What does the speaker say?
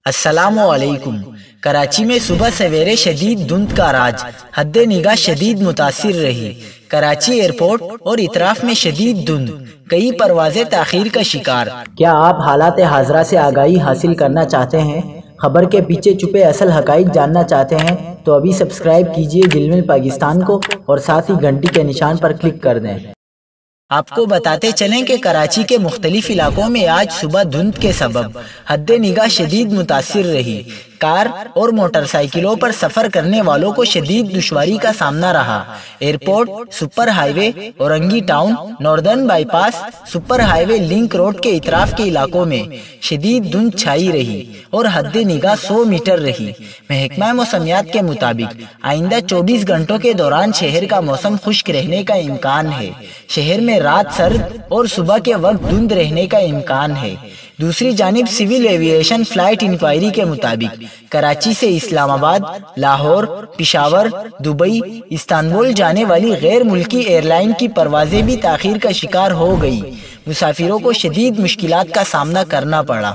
السلام علیکم۔ کراچی میں صبح سویرے شدید دھند کا راج، حد نگاہ شدید متاثر رہی۔ کراچی ایئرپورٹ اور اطراف میں شدید دھند، کئی پروازیں تاخیر کا شکار۔ کیا آپ حالات حاضرہ سے آگاہی حاصل کرنا چاہتے ہیں؟ خبر کے پیچھے چھپے اصل حقائق جاننا چاہتے ہیں تو ابھی سبسکرائب کیجئے دل پاکستان کو اور ساتھ ہی گھنٹی کے نشان پر کلک کر دیں۔ آپ کو بتاتے چلیں کہ کراچی کے مختلف علاقوں میں آج صبح دھند کے سبب حد نگاہ شدید متاثر رہی۔ کار اور موٹر سائیکلوں پر سفر کرنے والوں کو شدید دشواری کا سامنا رہا۔ Airport, super high way, Orangi town, northern by pass, super high way link road کے اطراف کے علاقوں میں شدید دھند چھائی رہی اور حد نگاہ 100 میٹر رہی۔ محکمہ موسمیات کے مطابق آئندہ 24 گھنٹوں کے دوران شہر کا موسم خشک رہنے کا امکان ہے۔ شہر میں رات سرد اور صبح کے وقت دھند رہنے کا امکان ہے۔ دوسری جانب سول ایوییشن فلائٹ انکوائری کے مطابق کراچی سے اسلام آباد، لاہور، پشاور، دبئی، استنبول جانے والی غیر ملکی ایئر لائن کی پروازیں بھی تاخیر کا شکار ہو گئی۔ مسافروں کو شدید مشکلات کا سامنا کرنا پڑا۔